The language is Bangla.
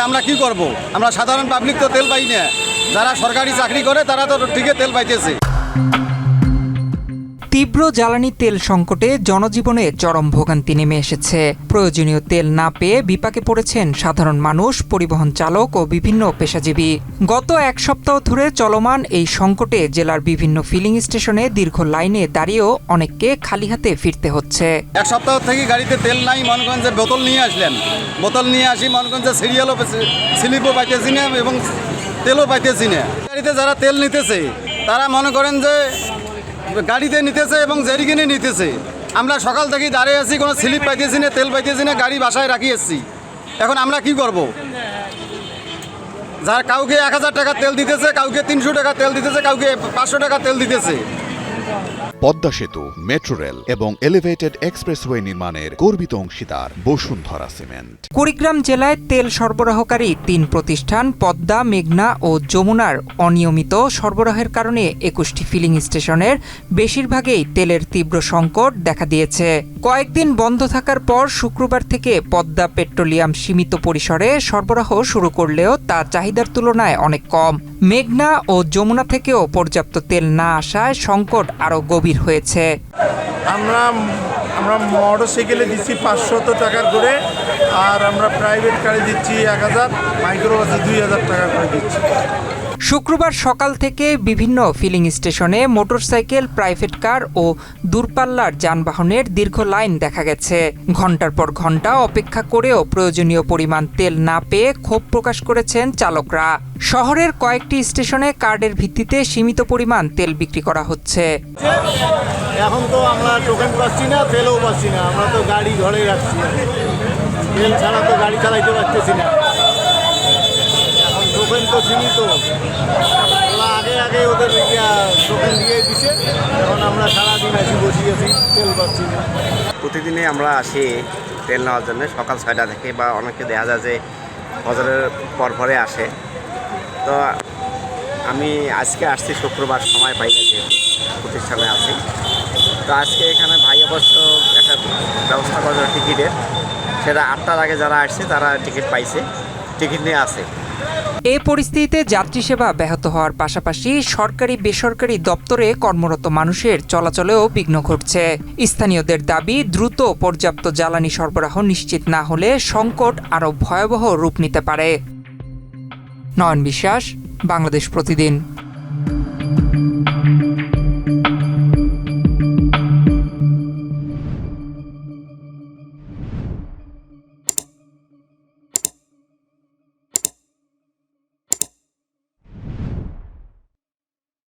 আমরা কি করব? আমরা সাধারণ পাবলিক তো তেল পাই না, যারা সরকারি চাকরি করে তারা তো ঠিকই তেল পাইতেছে। তীব্র জ্বালানি তেল সংকটে জনজীবনে চরম ভোগান্তি নেমে এসেছে। প্রয়োজনীয় তেল না পেয়ে বিপাকে পড়েছেন সাধারণ মানুষ, পরিবহন চালক ও বিভিন্ন পেশাজীবী। গত এক সপ্তাহ ধরে চলমান এই সংকটে জেলার বিভিন্ন ফিলিং স্টেশনে দীর্ঘ লাইনে দাঁড়িয়েও অনেককে খালি হাতে ফিরতে হচ্ছে। এক সপ্তাহ থেকে গাড়িতে তেল নাই, মনে করেন যে বোতল নিয়ে আসলেন, বোতল নিয়ে আসি মনে করেন যে সিরিয়ালও স্লিপও পাইতেছি না এবং তেলও পাইতেছি না। গাড়িতে যারা তেল নিতেছে তারা মনে করেন যে গাড়িতে নিতেছে এবং জেরিকিনে নিতেছে। আমরা সকাল থেকেই দাঁড়িয়ে আছি, কোনো স্লিপ পাইতেছি না, তেল পাইতেছি না, গাড়ি বাসায় রাখি এসছি। এখন আমরা কি করব? যার কাউকে 1000 টাকা তেল দিতেছে, কাউকে 300 টাকা তেল দিতেছে, কাউকে 500 টাকা তেল দিতেছে। পদ্মা সেতু, মেট্রো রেল এবং এলিভেটেড এক্সপ্রেসওয়ে নির্মাণের গর্বিত অংশীদার বসুন্ধরা সিমেন্ট। কুড়িগ্রাম জেলায় তেল সরবরাহকারী 3 প্রতিষ্ঠান পদ্মা, মেঘনা ও যমুনার অনিয়মিত সরবরাহের কারণে 21টি ফিলিং স্টেশনের বেশিরভাগেই তেলের তীব্র সংকট দেখা দিয়েছে। কয়েকদিন বন্ধ থাকার পর শুক্রবার থেকে পদ্মা পেট্রোলিয়াম সীমিত পরিসরে সরবরাহ শুরু করলেও তা চাহিদার তুলনায় অনেক কম। মেঘনা ও যমুনা থেকেও পর্যাপ্ত তেল না আসায় সংকট আরও গভীর হয়েছে। আমরা মোটরসাইকেলে দিচ্ছি 500 টাকা করে, আর আমরা প্রাইভেট কারে দিচ্ছি 1000, মাইক্রোবাসে 2000 টাকা করে দিচ্ছি। শুক্রবার সকাল থেকে বিভিন্ন ফিলিং স্টেশনে মোটরসাইকেল, প্রাইভেট কার ও দূরপাল্লার যানবাহনের দীর্ঘ লাইন দেখা গেছে। ঘন্টার পর ঘন্টা অপেক্ষা করেও প্রয়োজনীয় পরিমাণ তেল না পেয়ে ক্ষোভ প্রকাশ করেছেন চালকরা। শহরের কয়েকটি স্টেশনে কার্ডের ভিত্তিতে সীমিত পরিমাণ তেল বিক্রি করা হচ্ছে। এখন তো আমরা টোকেন পাচ্ছি না, তেলও পাচ্ছি না, আমরা তো গাড়ি ঘরে রাখছি, তেল ছাড়া তো গাড়ি চালাইতে পারতেছি না। এখন টোকেন তো সীমিত, আগে ওদের টোকেন দিয়ে দিছে, এখন আমরা সারাদিন আসি বসে আছি, তেল পাচ্ছি না। প্রতিদিনই আমরা আসি তেল নেওয়ার জন্য, সকাল 6টা থেকে, বা অনেকে দেখা যায় যে বছরের পরে আসে। তো আমি আজকে আসছি, শুক্রবার সময় পাই না, যেহেতু প্রতিষ্ঠানে আছি। তো আজকে এখানে ভাই অবশ্য একটা ব্যবস্থা করেছে টিকিটের, সেটা 8টার আগে যারা আসছে তারা টিকিট পাইছে, টিকিট নিয়ে আসে। এই পরিস্থিতিতে যাত্রী সেবা ব্যাহত হওয়ার পাশাপাশি সরকারি বেসরকারি দপ্তরে কর্মরত মানুষের চলাচলেও বিঘ্ন ঘটছে। স্থানীয়দের দাবি, দ্রুত পর্যাপ্ত জ্বালানি সরবরাহ নিশ্চিত না হলে সংকট আরও ভয়াবহ রূপ নিতে পারে। নয়ন বিশ্বাস, বাংলাদেশ প্রতিদিন।